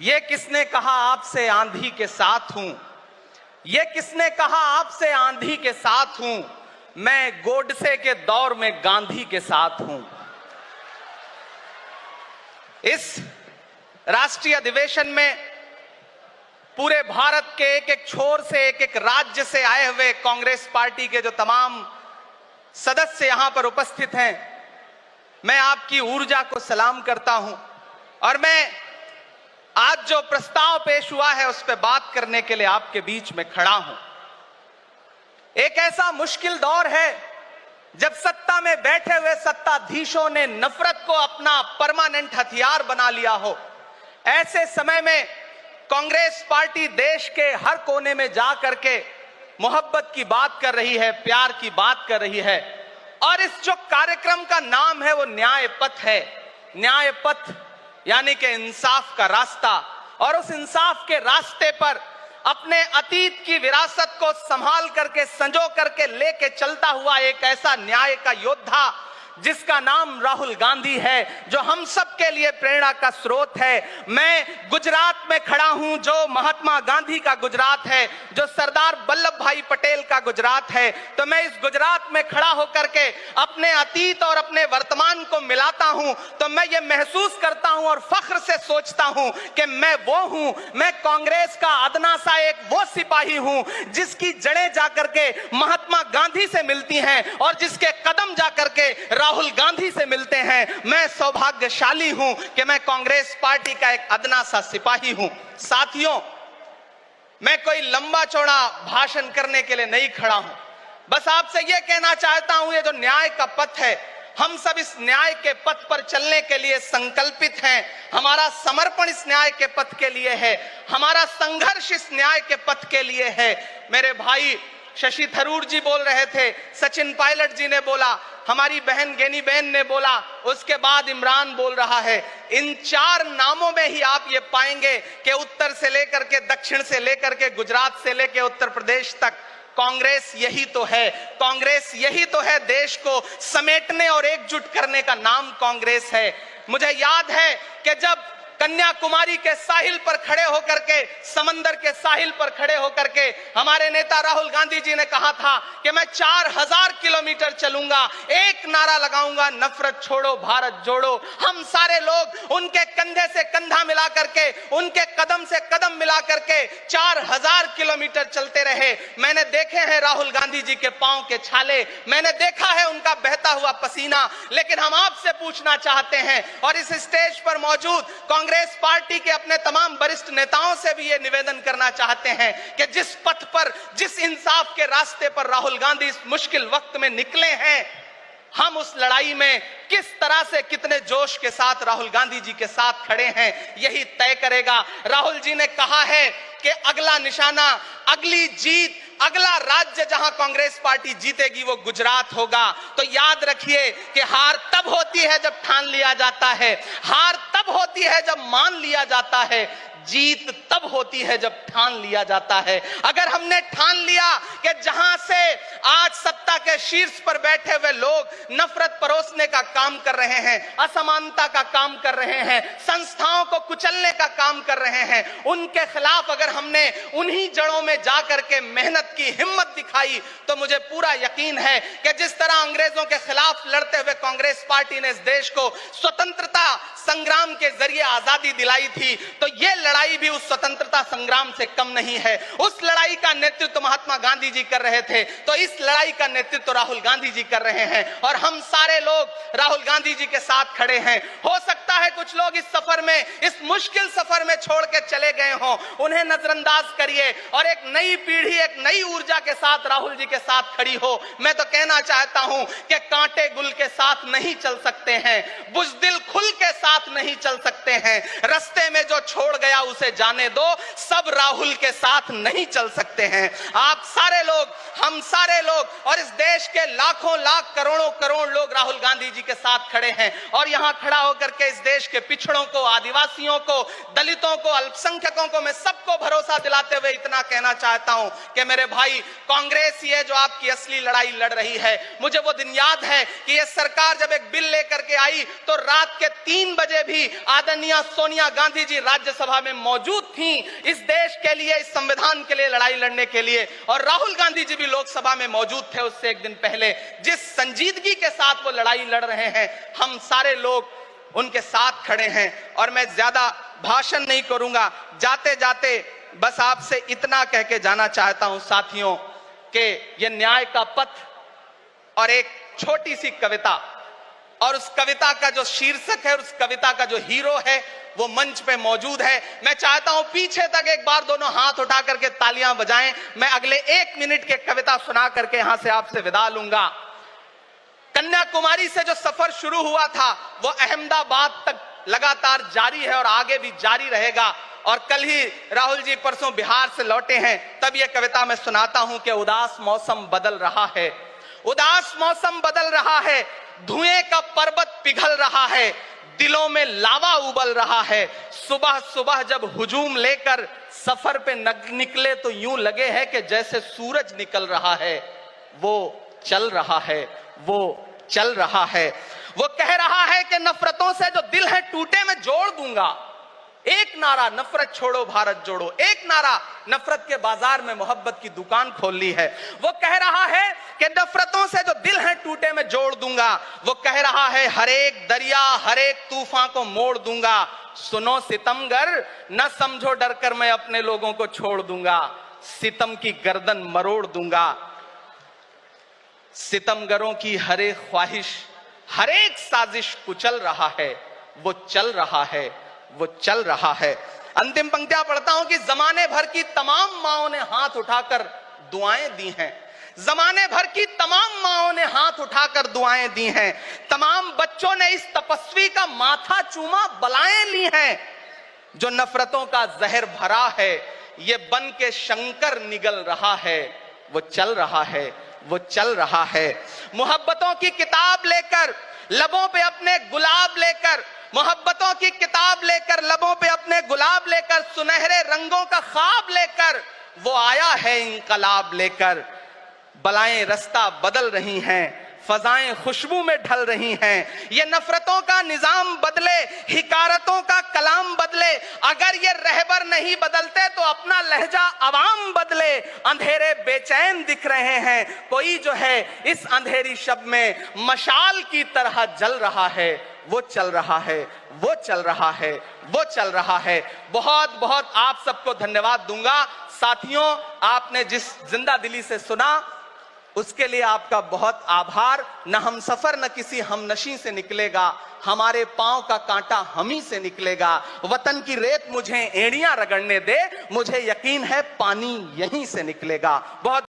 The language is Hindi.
ये किसने कहा आपसे आंधी के साथ हूं? ये किसने कहा आपसे आंधी के साथ हूं? मैं गोडसे के दौर में गांधी के साथ हूं। इस राष्ट्रीय अधिवेशन में पूरे भारत के एक एक छोर से, एक एक राज्य से आए हुए कांग्रेस पार्टी के जो तमाम सदस्य यहां पर उपस्थित हैं, मैं आपकी ऊर्जा को सलाम करता हूं और मैं आज जो प्रस्ताव पेश हुआ है उस पर बात करने के लिए आपके बीच में खड़ा हूं। एक ऐसा मुश्किल दौर है जब सत्ता में बैठे हुए सत्ताधीशों ने नफरत को अपना परमानेंट हथियार बना लिया हो। ऐसे समय में कांग्रेस पार्टी देश के हर कोने में जा करके मोहब्बत की बात कर रही है, प्यार की बात कर रही है और इस जो कार्यक्रम का नाम है वो न्याय पथ है। न्याय पथ यानी कि इंसाफ का रास्ता, और उस इंसाफ के रास्ते पर अपने अतीत की विरासत को संभाल करके, संजो करके लेके चलता हुआ एक ऐसा न्याय का योद्धा जिसका नाम राहुल गांधी है, जो हम सब के लिए प्रेरणा का स्रोत है। मैं गुजरात में खड़ा हूं, जो महात्मा गांधी का गुजरात है, जो सरदार वल्लभ भाई पटेल का गुजरात है। तो मैं इस गुजरात में खड़ा होकर के अपने अतीत और अपने वर्तमान को मिलाता हूं तो मैं ये महसूस करता हूं और फख्र से सोचता हूं कि मैं वो हूं, मैं कांग्रेस का अदना सा एक वो सिपाही हूं जिसकी जड़ें जाकर के महात्मा गांधी से मिलती हैं और जिसके कदम जाकर के राहुल गांधी से मिलते हैं। मैं सौभाग्यशाली हूं कि मैं कांग्रेस पार्टी का एक अदना सा सिपाही हूं। साथियों, मैं कोई लंबा चौड़ा भाषण करने के लिए नहीं खड़ा हूं, बस आपसे यह कहना चाहता हूं, ये जो न्याय का पथ है, हम सब इस न्याय के पथ पर चलने के लिए संकल्पित हैं। हमारा समर्पण इस न्याय के पथ के लिए है, हमारा संघर्ष इस न्याय के पथ के लिए है। मेरे भाई शशि थरूर जी बोल रहे थे, सचिन पायलट जी ने बोला, हमारी बहन गेनी बहन ने बोला, उसके बाद इमरान बोल रहा है। इन चार नामों में ही आप ये पाएंगे कि उत्तर से लेकर के, दक्षिण से लेकर के, गुजरात से लेकर उत्तर प्रदेश तक कांग्रेस यही तो है। कांग्रेस यही तो है, देश को समेटने और एकजुट करने का नाम कांग्रेस है। मुझे याद है कि जब कन्याकुमारी के साहिल पर खड़े होकर के, समंदर के साहिल पर खड़े होकर के हमारे नेता राहुल गांधी जी ने कहा था कि मैं 4000 किलोमीटर चलूंगा, एक नारा लगाऊंगा, नफरत छोड़ो भारत जोड़ो। हम सारे लोग उनके कंधे से कंधा मिला करके, उनके कदम से कदम मिला करके 4000 किलोमीटर चलते रहे। मैंने देखे हैं राहुल गांधी जी के पांव के छाले, मैंने देखा है उनका बहता हुआ पसीना। लेकिन हम आपसे पूछना चाहते हैं और इस स्टेज पर मौजूद कांग्रेस पार्टी के अपने तमाम वरिष्ठ नेताओं से भी ये निवेदन करना चाहते हैं कि जिस पथ पर, जिस इंसाफ के रास्ते पर राहुल गांधी इस मुश्किल वक्त में निकले हैं, हम उस लड़ाई में किस तरह से, कितने जोश के साथ राहुल गांधी जी के साथ खड़े हैं, यही तय करेगा। राहुल जी ने कहा है कि अगला निशाना, अगली जीत, अगला राज्य जहां कांग्रेस पार्टी जीतेगी वो गुजरात होगा। तो याद रखिए कि हार तब होती है जब ठान लिया जाता है, हार तब होती है जब मान लिया जाता है, जीत तब होती है जब ठान लिया जाता है। अगर हमने ठान लिया कि जहां से आज सत्ता के शीर्ष पर बैठे हुए लोग नफरत परोसने का काम कर रहे हैं, असमानता का काम कर रहे हैं, संस्थाओं को कुचलने का काम कर रहे हैं, उनके खिलाफ अगर हमने उन्हीं जड़ों में जाकर के मेहनत की, हिम्मत दिखाई, तो मुझे पूरा यकीन है कि जिस तरह अंग्रेजों के खिलाफ लड़ते हुए कांग्रेस पार्टी ने इस देश को स्वतंत्रता संग्राम के जरिए आजादी दिलाई थी, तो ये लड़ाई भी उस स्वतंत्रता संग्राम से कम नहीं है। उस लड़ाई का नेतृत्व महात्मा गांधी जी कर रहे थे, तो इस लड़ाई का नेतृत्व राहुल गांधी जी कर रहे हैं और हम सारे लोग राहुल गांधी जी के साथ खड़े हैं। हो सकता है कुछ लोग इस सफर में, इस मुश्किल सफर में छोड़ के चले गए हों, उन्हें नजरअंदाज करिए और एक नई पीढ़ी, एक नई ऊर्जा के साथ राहुल जी के साथ खड़ी हो। मैं तो कहना चाहता हूं कि कांटे गुल के साथ नहीं चल सकते हैं, बुज़दिल खुल के साथ नहीं चल सकते हैं, रास्ते में जो छोड़ गया उसे जाने दो, सब राहुल के साथ नहीं चल सकते हैं। आप सारे लोग, हम सारे लोग और इस देश के लाखों लाख, करोड़ों करोड़ लोग राहुल गांधी जी के साथ खड़े हैं और यहां खड़ा होकर के इस देश के पिछड़ों को, आदिवासियों को, दलितों को, अल्पसंख्यकों को मैं सबको भरोसा दिलाते हुए इतना कहना चाहता हूं कि मेरे भाई, कांग्रेस ही है जो आपकी असली लड़ाई लड़ रही है। मुझे वो दिन याद है कि ये सरकार जब एक बिल लेकर के आई तो रात के 3 बजे भी आदरणीय सोनिया गांधी जी राज्यसभा में मौजूद थी इस देश के लिए, इस संविधान के लिए लड़ाई लड़ने के लिए। और राहुल गांधी जी भी लोकसभा में मौजूद थे उससे एक दिन पहले। जिस संजीदगी के साथ वो लड़ाई लड़ रहे हैं, हम सारे लोग उनके साथ खड़े हैं। और मैं ज्यादा भाषण नहीं करूंगा, जाते जाते बस आपसे इतना कह के जाना चाहता हूं साथियों कि यह न्याय का पथ और एक छोटी सी कविता, और उस कविता का जो शीर्षक है, उस कविता का जो हीरो है वो मंच पे मौजूद है। मैं चाहता हूं पीछे तक एक बार दोनों हाथ उठा करके तालियां बजाएं। मैं अगले 1 मिनट की कविता सुना करके यहां से आपसे विदा लूंगा। कन्याकुमारी से जो सफर शुरू हुआ था वो अहमदाबाद तक लगातार जारी है और आगे भी जारी रहेगा। और कल ही राहुल जी परसों बिहार से लौटे हैं, तब यह कविता मैं सुनाता हूं कि उदास मौसम बदल रहा है, उदास मौसम बदल रहा है, धुएं का पर्वत पिघल रहा है, दिलों में लावा उबल रहा है। सुबह सुबह जब हुजूम लेकर सफर पे निकले तो यूं लगे है कि जैसे सूरज निकल रहा है। वो चल रहा है, वो चल रहा है। वो कह रहा है कि नफरतों से जो दिल है टूटे मैं जोड़ दूंगा। एक नारा नफरत छोड़ो भारत जोड़ो, एक नारा नफरत के बाजार में मोहब्बत की दुकान खोल ली है। वो कह रहा है कि नफरतों से जो दिल है टूटे मैं जोड़ दूंगा। वो कह रहा है हर एक दरिया हर एक तूफान को मोड़ दूंगा। सुनो सितमगर न समझो डर कर मैं अपने लोगों को छोड़ दूंगा, सितम की गर्दन मरोड़ दूंगा। सितमगरों की हर एक ख्वाहिश हर एक साजिश कुचल रहा है, वो चल रहा है, वो चल रहा है। अंतिम पंक्तियां पढ़ता हूं कि जमाने भर की तमाम माओं ने हाथ उठाकर दुआएं दी हैं, जमाने भर की तमाम माओं ने हाथ उठाकर दुआएं दी हैं, तमाम बच्चों ने इस तपस्वी का माथा चूमा बलाएं ली हैं। जो नफरतों का जहर भरा है ये बन के शंकर निगल रहा है, वो चल रहा है, वो चल रहा है। मोहब्बतों की किताब लेकर लबों पे अपने गुलाब लेकर, मोहब्बतों की किताब लेकर लबों पे अपने गुलाब लेकर, सुनहरे रंगों का ख्वाब लेकर वो आया है इंकलाब लेकर। बलाएं रास्ता बदल रही हैं, फजाएं खुशबू में ढल रही हैं। ये नफरतों का निजाम बदले, हिकारतों का कलाम बदले। अगर ये रहबर नहीं बदलते तो अपना लहजा अवाम बदले। अंधेरे बेचैन दिख रहे हैं, कोई जो है इस अंधेरी शब में मशाल की तरह जल रहा है। वो चल रहा है, वो चल रहा है, वो चल रहा है। बहुत बहुत आप सबको धन्यवाद दूंगा। साथियों, आपने जिस जिंदा दिली से सुना उसके लिए आपका बहुत आभार। न हम सफर न किसी हमनशी से निकलेगा, हमारे पांव का कांटा हम ही से निकलेगा। वतन की रेत मुझे एड़ियां रगड़ने दे, मुझे यकीन है पानी यहीं से निकलेगा। बहुत